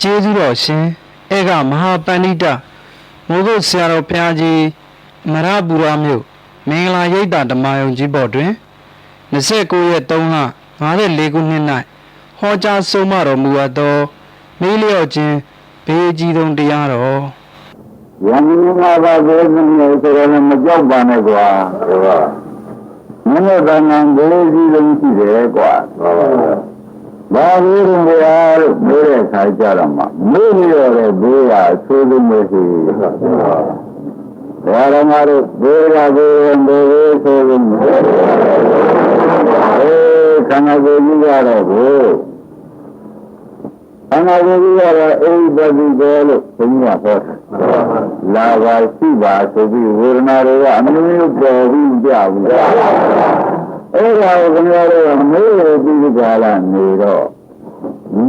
ကျေးဇူးတော်ရှင်ဧကမဟာပန္နိတမိုးကုတ်ဆရာတော်ဘုရားကြီးမရပူရမြို့မင်္ဂလာရိပ်သာဓမ္မယုံကြီးပေါ်တွင်29ရက်3လ54ခုနှစ်၌ဟောကြားဆုံးမတော်မူအပ်သောမေးလျော့ခြင်းဘေးကြီးဆုံးတရားတော်ယံငါးပါးဘယ်နည်းဆိုတော့မကြောက်ပါနဲ့ကွာဟုတ်ပါမင်းတို့ကံဘေးကြီးဆုံးရှိတယ်ကွာဟုတ်ပါဘာလို့လဲလို့ပြောတဲ့ခါကြတော့မှမေးလျော့တဲ့ဘေးဟာဆိုးလို့မရှိဘူးဘာရမတို့ဘေးကဘေးဆိုးလို့မရှိခန္ဓာကိုယ်ကြီးကတော့ကိုခန္ဓာကိုယ်ကြီးကတော့အိမ်ပတိတော်လို့ဘုရားဟောလာပါရှိပါဆိုပြီးဝေဒနာတွေကအမျိုးပေါ်ပြီးကြဘူးအဲ့ဒါကိုခင်ဗျားတို့ကမေးရပြီးကြလာနေတော့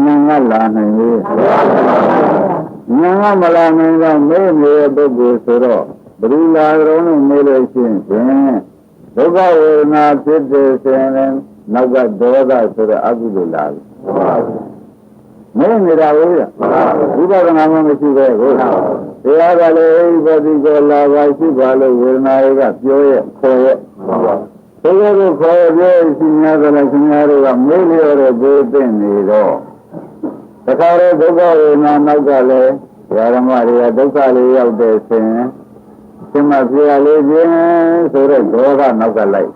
ဉာဏ်ကလာနိုင်လေဉာဏ်ကမလာနိုင်တော့မေးနေတဲ့ပုဂ္ဂိုလ်ဆိုတော့ဘယ်လိုလာတော့လို့မေးလို့ရှိရင်ဒုက္ခဝေဒနာဖြစ်တဲ့ဆိုရင်နောက်ကဒေါသဆိုတဲ့အကုသိုလ်လာပြီမင်းနေတာဘူးရဝိပဿနာမှမရှိပဲဟုတ်တရားကလည်းပฏิကောလာပါရှိပါလို့ဝေဒနာတွေကပြောရဲ့ခေါ်ရဲ့သိရလို့ခေါ်ပြောရှိများတယ်လည်းခင်ဗျားတို့ကမေးလျော်တဲ့ဘေးသိနေတော့တခါတော့ဒုက္ခဝေဒနာနောက်ကလည်းဓမ္မတွေကဒုက္ခလေးရောက်တဲ့ဆိုရင်ဒီမှာပြရလေးခြင်းဆိုတဲ့ဒေါသနောက်ကလိုက်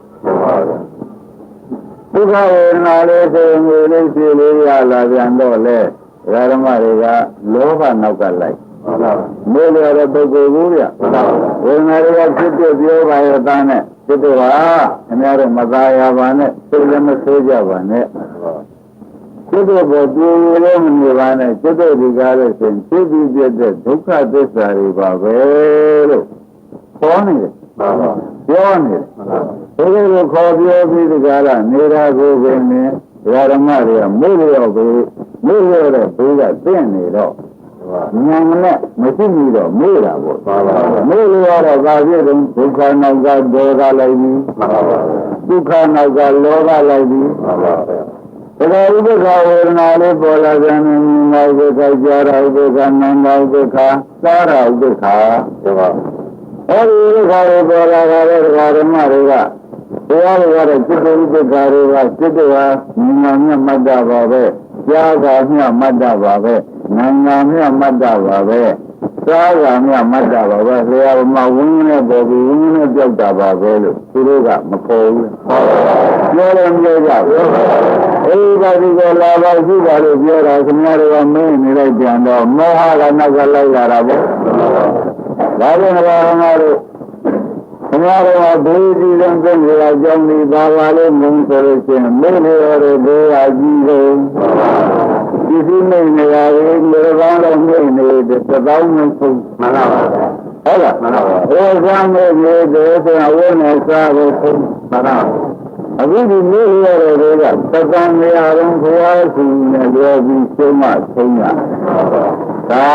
ဒုက္ခဝေဒနာလေးဆိုရင်ကိုယ်လေးရှိလေးရလာပြန်တော့လေဓမ္မတွေကလောဘနောက်ကလိုက်မေးရတဲ့ပုဂ္ဂိုလ်ကိုရဝေဒနာတွေကဖြစ်တဲ့ပြောပါရဲ့အသားနဲ့ဖြစ်တဲ့ပါခင်ဗျားတို့မသားရပါနဲ့သိလည်းမဆိုးကြပါနဲ့ဖြစ်တဲ့ပေါ်ပြည့်လည်းမနေပါနဲ့ဖြစ်တဲ့ဒီကားလို့ဆိုရင်ဖြစ်ပြီးပြတဲ့ဒုက္ခသစ္စာတွေပါပဲလို့ခေါ်နေတယ်ပြောနေတယ်ဘုရားကခေါ်ပြောပြီးဒီကားကနေတာကိုပဲနဲ့ဓမ္မတွေကမေ့လျော့ပြီးမေ့လျော့တဲ့ဘုရားသိနေတော့ဉာဏ်နဲ့မရှိဘူးတော့မေ့တာပေါ့မေ့လျော့တော့ဘာဖြစ်လဲဒုက္ခနောက်ကဒေါသလိုက်ပြီးဒုက္ခနောက်ကလောဘလိုက်ပြီးဒါကဥပ္ပခဝေဒနာလေးပေါ်လာတဲ့ဉာဏ်ဥပ္ပခကြာရဥပ္ပခနန္ဒဥပ္ပခသာရဥပ္ပခအဲဒီဥပ္ပခကိုပေါ်လာတဲ့ဓမ္မတွေကတရားတွေကတော့จิตဥပ္ပခတွေကจิตဟာဉာဏ်နဲ့မှတ်တာပါပဲကြားတာမျှမှတ်တာပါပဲနာနာမျှမှတ်တာပါပဲစားတာမျှမှတ်တာပါပဲလျှာမှာဝင်းနဲ့ပေါ်ပြီးဝင်းနဲ့ပြောက်တာပါပဲလို့သူတို့ကမခေါ်ဘူးပြောတယ်ပြောကြဘူးအဲဒီပါဒီကလာပါရှိပါလို့ပြောတာခင်ဗျားတို့ကမင်းနေလိုက်ပြန်တော့မောဟကနောက်ကလိုက်လာတာပေါ့ဒါပြန်လာငါတို့ခင်ဗျားတို့ကဘေးကြီးလုံးသိနေတာကြောင့်ဒီဘာပါလို့မုန်းဆိုလို့ရှိရင်မင်းတွေရတဲ့ဘေးအကြီးဆုံးဒီဒီနေနေရရင်လေကောင်းတော့နေနေတဲ့တောင်းနေဆုံးမှန်ပါပါဟုတ်လားမှန်ပါပါဘယ်ကမ်းနေတယ်ဆိုရင်အဝိနဲ့စားဖို့ဆုံးမှန်ပါအခုဒီနေရတဲ့တွေကသက္ကံနေရာတော့ဘုရားရှင်နဲ့ပြောပြီးဆုံးမဆုံးရဒါ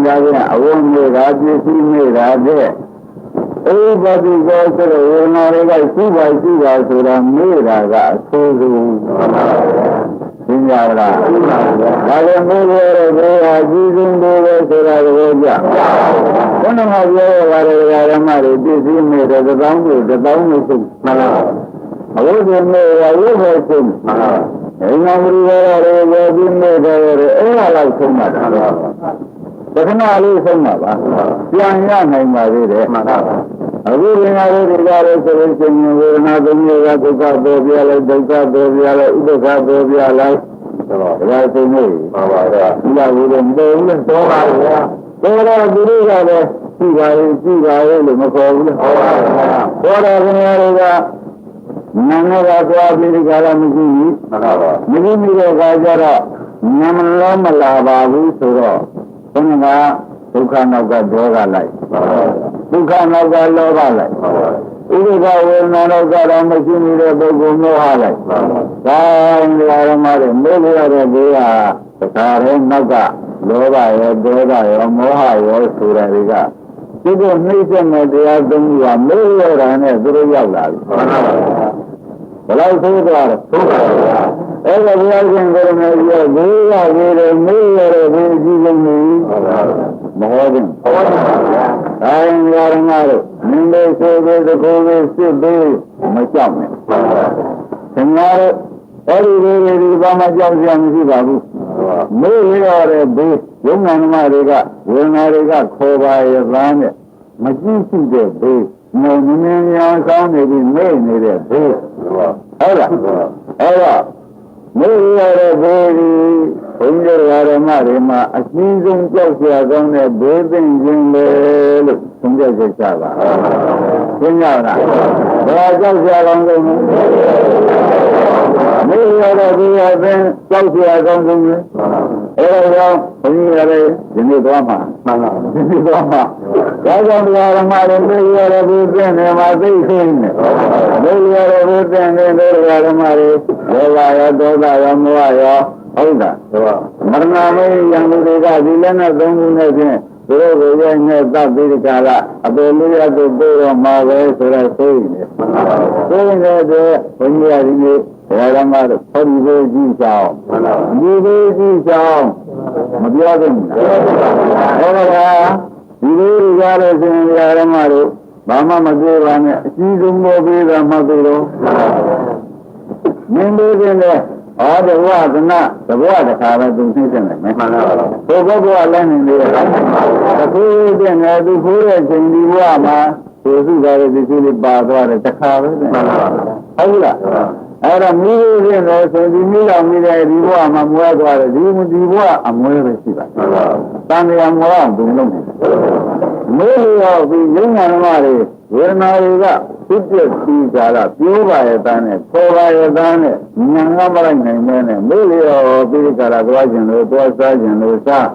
ကြရင်အဝိနေတာပြည့်စုံနေတာတဲ့အိပတိကောဆိုတဲ့ဝေဒနာတွေကရှိပါဆိုတာမေ့တာကအဆိုးဆုံးသိကြလားဒါလည်းမေ့ရတဲ့ဘုရားကြီးဆုံးတွေဆိုတာကိုကြဘုန်းတော်ကပြောရပါတယ်ဓမ္မတွေပြည့်စုံနေတဲ့တောင်းတွေတောင်းလို့ဆုံးမှန်လားအဝိဇ္ဇမေရဝိဘဆုံးမှန်လားအင်္ဂါမရီရတဲ့ဘောဒီမေတဲ့အဲ့ဒါလောက်ဆုံးမှာတာတခဏလေးဆုံးမှာပါပြန်ရနိုင်ပါသေးတယ်မှန်ပါပါအခုဒီငါတို့ဒီကားလို့ဆိုလို့ရှိရင်ဝေဒနာသုံးမျိုးကဒုက္ခပေါ်ပြလိုက်ဒုက္ခပေါ်ပြလိုက်ဥပ္ပခပေါ်ပြလိုက်ဒါဆိုနေပါပါတော့ဒီလိုလို့မတော်ဘူးလေတော်ပါဗျာတော်တော့ဒီလိုကလည်းကြည့်ပါရဲ့လို့မခေါ်ဘူးလေဟုတ်ပါဘူးတော်တော်ခင်ဗျားတို့ကနာမကသွားပြီးဒီကားမရှိဘူးမှန်ပါပါမရှိပြီးတော့ခါကျတော့နာမလောမလာပါဘူးဆိုတော့ဘုရားကဒုက္ခနောက်ကဒေါသလိုက်ဒုက္ခနောက်ကလောဘလိုက်ဥပ္ပခဝေဒနာတော့ကတော့မရှိနေတဲ့ပုဂ္ဂိုလ်မောဟလိုက်ဒါဓမ္မတွေမေ့ရတဲ့ဘေးဟာတခါတည်းနောက်ကလောဘရောဒေါသရောမောဟရောဆိုတာတွေကဒီလိုနှိမ့်တဲ့တရားသုံးခုကမေ့ရတာနဲ့သူတို့ရောက်လာပြီ လောက်သိသွားတယ်အဲ့ဒါဘုရားရှင်ကိုယ်တော်ကြီးကဘေးကဘေးတယ်မေးရတဲ့ဘေးအကြီးဆုံးကြီးမဟုတ်ဘူးတိုင်းရရမှာလို့မင်းတို့ဆိုတဲ့တကူလေးစစ်ဘေးမကြောက်နဲ့ခင်ဗျားတို့အဲ့ဒီဘေးတွေဘာမှကြောက်ကြမရှိပါဘူးမေးရတဲ့ဘေးယုံနာမတွေကဝေဒနာတွေကခေါ်ပါရဲ့သားနဲ့မကြည့်ရှိတဲ့ဘေးငုံငင်းညောင်းဆောင်နေပြီးမေ့နေတဲ့ဘေးဟုတ်လားအဲ့တော့မေ့ရတဲ့ဘေးဒီဘုန်းကြီးဓမ္မတွေမှာအကြီးဆုံးကြောက်စရာကောင်းတဲ့ဘေးပင်ခြင်းပဲလို့သုံးကြချက်ချပါရှင်းကြလားဘာကြောက်စရာကောင်းဆုံးမေ့ရတဲ့ဘေးအပင်ကြောက်စရာကောင်းဆုံးအဲ့တော့ဘုန်းကြီးရတယ်ဒီနေ့သွားမှာမှန်လားဒီနေ့သွားမှာဒါကြောင့်တရားဓမ္မတွေမေ့ရတဲ့ဘေးပင်တွေမှာသိသိနေမေ့ရတဲ့ဘေးပင်တွေတရားဓမ္မတွေလောဘရောဒေါသရောမောဟရောဟုတ်တာမရဏမေယံလူတွေကဒီလည်းနဲ့သုံးခုနဲ့ဖြင့်သူတို့ကိုရဲ့နဲ့သတ်ပြီးဒီကလာအပေလေးရတို့ပြေတော့မှာပဲဆိုတော့သိနေသိနေတဲ့အတွက်ဘုန်းကြီးကဒီနေ့ဓမ္မတို့ဟောဒီဘေးကြီးဆောင်ဒီဘေးကြီးဆောင်မပြောသင့်ဘူးဟုတ်ကဲ့ဒီဘေးကြီးရတဲ့ရှင်ဓမ္မတို့ဘာမှမပြောပါနဲ့အကြီးဆုံးပေါ်ပြီးတာမှသိတော့မင်းတို့ကလည်းအော်ဘဝကနာသဘောတခါပဲသူသိတယ်မယ်မှန်ပါပါဘုဘဘဝလည်းနေနေတယ်အခုတည်းငယ်သူခိုးတဲ့ချိန်ဒီဘဝမှာသူစုတာတဲ့ဒီလိုပါသွားတယ်တခါပဲမှန်ပါပါဟုတ်လားအဲ့တော့မိရင်းနဲ့ဆိုဒီမိတော်မိတဲ့ဒီဘဝမှာမွဲသွားတယ်ဒီဘဝအမွဲပဲရှိပါမှန်ပါတန်တရားမွဲအောင်သူလုံးတယ်မေးရောဒီဉာဏ်ဓမ္မတွေဝေဒနာတွေကသူ့ပြည့်ပြီးကြတာပြောပါရဲ့တန်းနဲ့ခေါ်ပါရဲ့တန်းနဲ့ဉာဏ်ကမလိုက်နိုင်တဲ့နဲ့မေးရောပြီးကြတာသွားခြင်းလို့သွားစားခြင်းလို့စား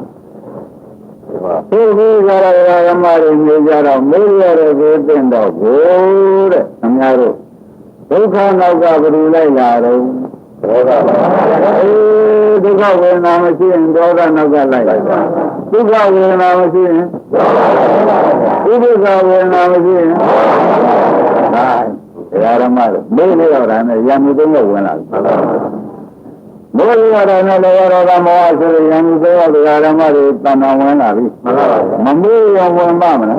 သူ့ပြီးကြတာဓမ္မတွေနေကြတော့မေးရတဲ့ကိုတင်တော့ဘိုးတဲ့အများတို့ဒုက္ခနောက်ကဘယ်လိုလိုက်လာတော့ဒေါသပါဒုက္ခဝေဒနာမရှိရင်ဒေါသနောက်ကလိုက်ဒုက္ခဝေဒနာမရှိရင်ဥပ္ပခဝေဒနာမရှိရင်ဒါတရားဓမ္မတို့မေးလို့ရတာနဲ့ယံမှုသုံးလို့ဝင်လာတယ်မေးလို့ရတာနဲ့လည်းရတာမောဟဆိုရင်ယံမှုသုံးလို့တရားဓမ္မတွေတဏ္ဍာဝင်လာပြီမမေးရဝင်ပါမလား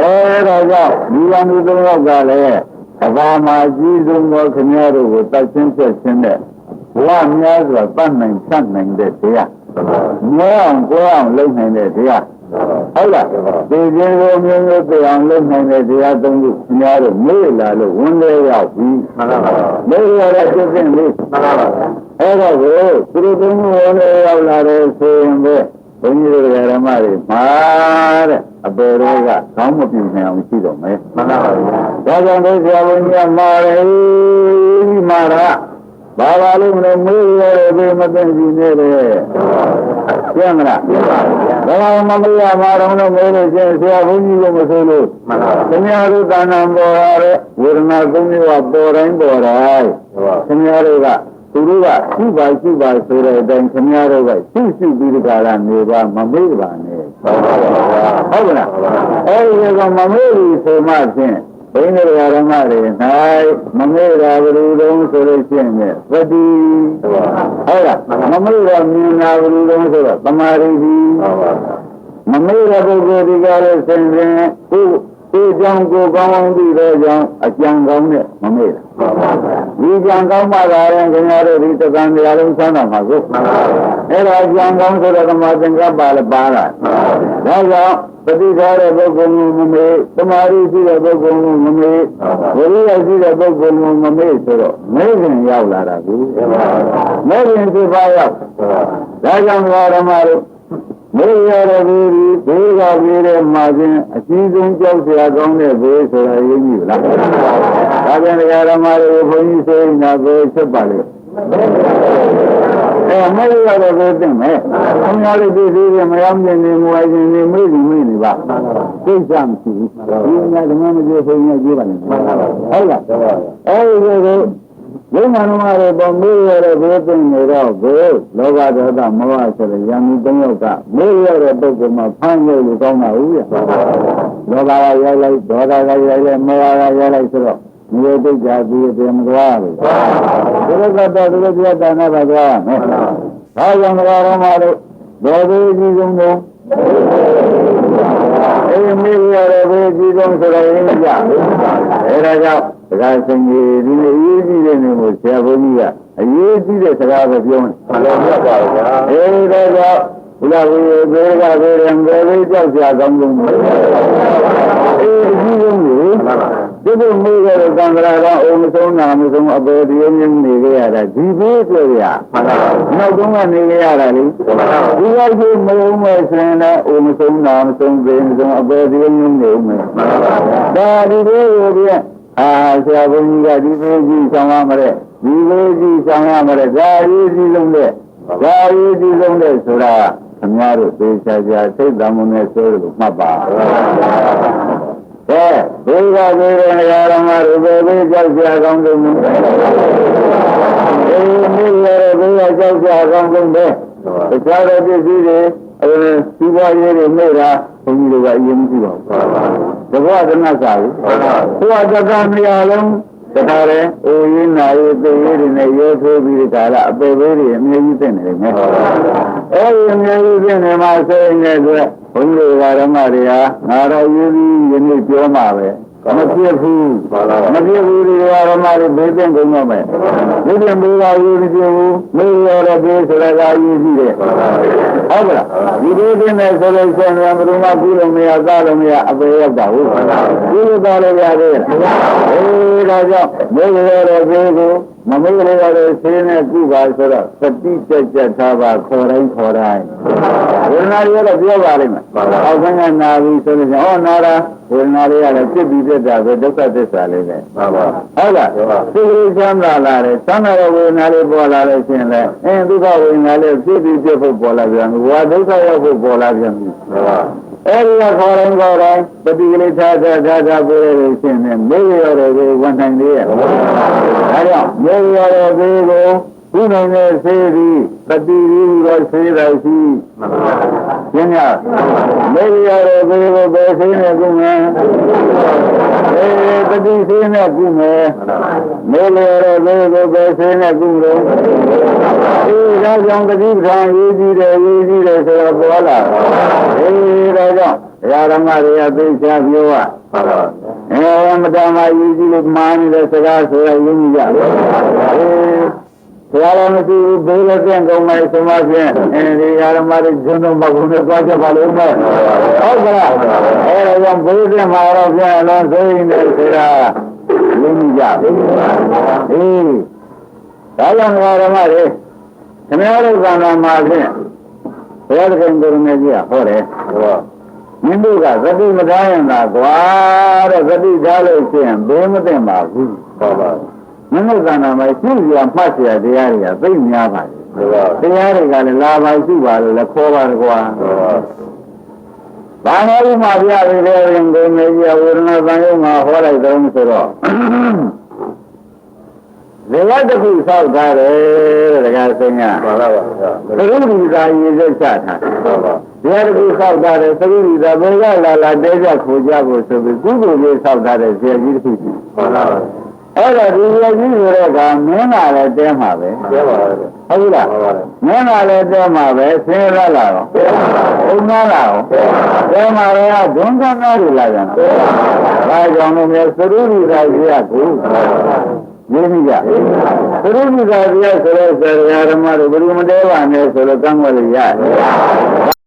အဲဒါကြောင့်ဒီယံမှုသုံးလို့ကလည်းအဘာမှာကြီးဆုံးသောခင်ဗျားတို့ကိုတတ်ချင်းဆက်ချင်းတဲ့ဘဝများစွာတတ်နိုင်ဖြတ်နိုင်တဲ့တရားမြဲအောင်ကိုယ်အောင်လုပ်နိုင်တဲ့တရားဟုတ်လားဒီခြင်းကိုမျိုးမျိုးသိအောင်လုပ်နိုင်တဲ့တရားသုံးခုခင်ဗျားတို့မေ့လာလို့ဝန်လဲရောက်ပြီမှန်ပါပါမေ့ရတဲ့စိတ်ဖြင့်လေးမှန်ပါပါအဲ့တော့ကိုသူတို့သုံးခုဝန်လဲရောက်လာတဲ့ဆိုရင်ပဲဘုန်းကြီးတို့ဓမ္မတွေမှာတဲ့အပေတွေကခေါင်းမပြူနိုင်အောင်ရှိတော့မယ်မှန်ပါပါဒါကြောင့်တို့ဆရာဘုန်းကြီးကမှာတယ်မှာတာဘာလို့မလဲမေးရတဲ့မသိဘူးနေတယ်ကျန်မလားဘာမှမမေးရမှာတော့မေးလို့ချင်းဆရာဘုန်းကြီးကမဆိုလို့မှန်ပါပါခင်ဗျားတို့တာနာပေါ်ရတဲ့ဝေဒနာသုံးမျိုးကပေါ်တိုင်းပေါ်တိုင်းခင်ဗျားတို့ကသူတို့ကရှိပါဆိုတဲ့အတိုင်းခင်ဗျားတို့ကရှိပြီးဒီကလာနေပါမမေ့ပါနဲ့ဟုတ်ကဲ့အဲဒီကမမေ့ဘူးဆိုမှဖြင့်ဘိနေဓမ္မတွေ၌မမေ့တာဘယ်လိုလုံးဆိုလို့ရှိရင်သတိဟုတ်လားမမေ့တာမြင်တာဘယ်လိုလုံးဆိုတော့သမာဓိမမေ့တဲ့ပုဂ္ဂိုလ်ဒီကလည်းဆင်ခြင်ဒီကြောင့်ကိုကောင်းအောင်ပြီးတော့ကြောင့်အကြံကောင်းနဲ့မမေ့တာဒီကြံကောင်းမှသာရင်ခင်ဗျားတို့ဒီသံဃာတရားလုံးဆန်းတော်မှာကိုအဲ့ဒါကြံကောင်းဆိုတဲ့ဓမ္မသင်္ကပ္ပလည်းပါလာဒါကြောင့်ပฏิထားတဲ့ပုဂ္ဂိုလ်ကိုမမေ့သမာဓိရှိတဲ့ပုဂ္ဂိုလ်ကိုမမေ့ဝိရိယရှိတဲ့ပုဂ္ဂိုလ်ကိုမမေ့ဆိုတော့မဲခင်ရောက်လာတာကူမဲခင်စိပါရောက်ဒါကြောင့်ဓမ္မတို့မေးရတဲ့ဘေးကပြေးတဲ့မှာချင်းအကြီးဆုံးကြောက်စရာကောင်းတဲ့ဘေးဆိုတာရင်းကြီးလားဒါပြန်တရားဓမ္မတွေဘုန်းကြီးဆိုရင်တော့ဘေးချက်ပါလေမေးရတဲ့ဘေးတင်မယ်ဘုရားလေးပြည်သေးတယ်မရောက်မြင်နေမွေးနေမေးနေပါသိကြမရှိဘူးဒီညာဓမ္မမပြေဘုန်းကြီးပြေးပါလိမ့်မယ်ဟုတ်လားအဲဒီလိုဘုရားတော်ရဲ့ပေါ်မေးရတဲ့ဘေးတင်နေတော့ကိုလောဘဒေါသမောဟဆိုတဲ့ယံမှုသုံးယောက်ကမေးရတဲ့ပုဂ္ဂိုလ်မှာဖမ်းလို့ကောင်းတာဟုတ်ရဲ့လောဘကရိုက်လိုက်ဒေါသကရိုက်လိုက်မောဟကရိုက်လိုက်ဆိုတော့ မြေတိတ်ကြပြီးပြင်မသွားဘူးသူတို့ကတော့သူတို့ပြတာနဲ့ပဲသွားမယ်ဘာကြောင့်တော်မှာလို့ဘယ်လိုကြီးဆုံးတော့အေးမိရတဲ့ဘယ်ကြီးဆုံးဆိုတော့ရင်းကြအဲဒါကြောင့်စကားစင်ကြီးဒီလိုအရေးကြီးတဲ့နေကိုဆရာဘုန်းကြီးကအရေးကြီးတဲ့စကားပဲပြောတယ်မှန်ပါဗျာအေးဒါကြောင့်ဘုရားဝိရေဘေကဘေရံဘေလေးကြောက်ကြကောင်းဆုံးအေးကြီးဆုံးကိုဒီလိုမျိုးရဲ့သံဃာတော်အုံဆုံးနာမဆုံးအပေဒီယင်းနေကြရတာဒီဘေးတွေ့ရနောက်ဆုံးကနေကြရတာလေဒီရောက်ကြီးမုံမဲ့ဆင်းနဲ့အုံဆုံးနာမဆုံးဘေးမဆုံးအပေဒီယင်းနေဦးမယ်ဒါဒီဘေးကိုပြဆရာဘုန်းကြီးကဒီဘေးကြီးဆောင်ရမတဲ့ဒီဘေးကြီးဆောင်ရမတဲ့ဒါရေးကြီးလုံးတဲ့ဒါရေးကြီးလုံးတဲ့ဆိုတာခင်ဗျားတို့သေချာချာသိတမှုနဲ့ဆိုလို့မှတ်ပါဘေးကဘေးရဲ့ရာဓမ္မတို့ဘေးကြောက်ကြကောင်းဆုံးအေးမိရဘေးကကြောက်ကြကောင်းဆုံးပဲတခြားတဲ့ပစ္စည်းတွေစီးပွားရေးတွေမိတာဘုန်းကြီးတို့ကအရင်မရှိပါဘူးတဘောကနတ်စာဘူးဘုရားတက္ကမရလုံးတခါလေအိုရင်းနာရေးသိရေးတွေနဲ့ရိုးထိုးပြီးဒီကလာအပေပေးတွေအမြဲကြီးသိနေတယ်မယ်အဲဒီအမြဲကြီးသိနေမှာဆိုရင်လည်းဘုန်းကြီးတို့ဓမ္မတွေဟာငါတော်ရေးပြီးယနေ့ပြောမှာပဲမဖြစ်ဘူးမဖြစ်ဘူးဒီဓမ္မတွေဘေးသိကုန်တော့မယ်ဒီပြင်ဘေးကရေးမဖြစ်ဘူးမေးရတဲ့ဘေးဆိုတာကရေးကြည့်တယ်ဟုတ်ကလားဒီဘေးသိနေဆိုလို့ရှိရင်ဘယ်လိုမှပြီးလို့မရသားလို့မရအပေရောက်တာဟုတ်ဒီလိုသားလို့ရသေးတယ်အေးဒါကြောင့်မေးရတဲ့ဘေးကိုမမေးရတဲ့ဆေးနဲ့ကုပါဆိုတော့သတိကြက်ထားပါခေါ်တိုင်းဝေဒနာတွေတော့ပြောပါလိမ့်မယ်အောက်ကနာပြီးဆိုလို့ရှိရင်နာတာဝေဒနာတွေကလည်းဖြစ်ပြီးဖြစ်တာပဲဒုက္ခသစ္စာလေးပဲဟုတ်လားသိကြချမ်းသာလာတယ်သံဃာဝေဒနာလေးပေါ်လာလို့ရှိရင်လည်းဒုက္ခဝေဒနာလေးဖြစ်ပြီးဖြစ်ဖို့ပေါ်လာပြန်ပြီဝါဒုက္ခရောက်ဖို့ပေါ်လာပြန်ပြီအဲဒီကခေါ်တိုင်းပฏิကလေးထားပေါ်ရလို့ရှိရင်မေးရတဲ့ကိုဝန်နိုင်သေးရဲ့ဒါကြောင့်မေးရတဲ့ကိုခုနိုင်တဲ့ဆေးသည်ပฏิပြီးတော့ဆေးတော်ရှိရှင်းရမေးရတဲ့ကိုပဲဆေးနဲ့ကုမယ်ပฏิဆေးနဲ့ကုမယ်မေးရတဲ့ကိုပဲဆေးနဲ့ကုလို့ဒါကြောင့်ပฏิပ္ပံရေးကြည့်တယ်ဆိုတော့ပေါ်လာဒါကြောင့်ရာဓမ္မတွေကသိချာပြောရမတမရေးကြည့်လို့မှားနေတဲ့စကားဆိုရရင်းကြဘုရားလည်းမရှိဘူးဘေးလည်းပြန်ကုန်မယ်ဆိုမှဖြင့်ဒီရာဓမ္မတွေဇွန်းတော့မကုန်နဲ့သွားကြပါလို့မယ်ဟုတ်ကလားဒါကြောင့်ဘေးပြန်မှာတော့ပြန်လုံးဆိုရင်လည်းဆိုတာရင်းကြဒါကြောင့်ရာဓမ္မတွေခင်ဗျားတို့ကံတော်မှာဖြင့်ဘုရားသခင်ကိုယ်တော်မြတ်ကြီးဟောတယ်မင်းတို့ကသတိမထားရင်သာကွာတဲ့သတိထားလို့ရှိရင်ဘေးမသိပါဘူးဟုတ်ပါမင်းတို့ကံတော်မှာရှိရမှတ်เสียတရားတွေကသိများပါတယ်တရားတွေကလည်းလာပါရှိပါလို့လည်းခေါ်ပါတယ်ကွာဘာသာဥမှာပြရတဲ့ရင်ကိုမေကြီးဝေဒနာသံယုံမှာဟောလိုက်တော့ဆိုတော့လေဝတ္တခုဆောက်ထားတယ်တကယ်ဆင်းရပါပါသရုပ်ဒီသာရေးစက်ချထားတယ်ဒီတခုဆောက်ထားတယ်သရုပ်ဒီသာဘယ်ကလာတဲကြခိုးကြဖို့ဆိုပြီးကုသိုလ်လေးဆောက်ထားတဲ့ဆရာကြီးတစ်ခုရှိပါပါအဲ့တော့ဒီဆရာကြီးဆိုတဲ့ကမင်းလာလည်းတဲမှာပဲတဲပါဟုတ်လားမင်းလာလည်းတဲမှာပဲဆင်းရလာတော့ဘုံနာလာတော့တဲမှာလည်းဒုံကနာတွေလာကြတာဘာကြောင့်လဲသရုပ်ဒီသာကြီးကကိုရင်းကြသရုပ်ဒီသာကြီးဆိုတဲ့ဆရာဓမ္မတို့ဘယ်လိုမတဲပါနဲ့ဆိုတော့ကံွက်လို့ရတယ်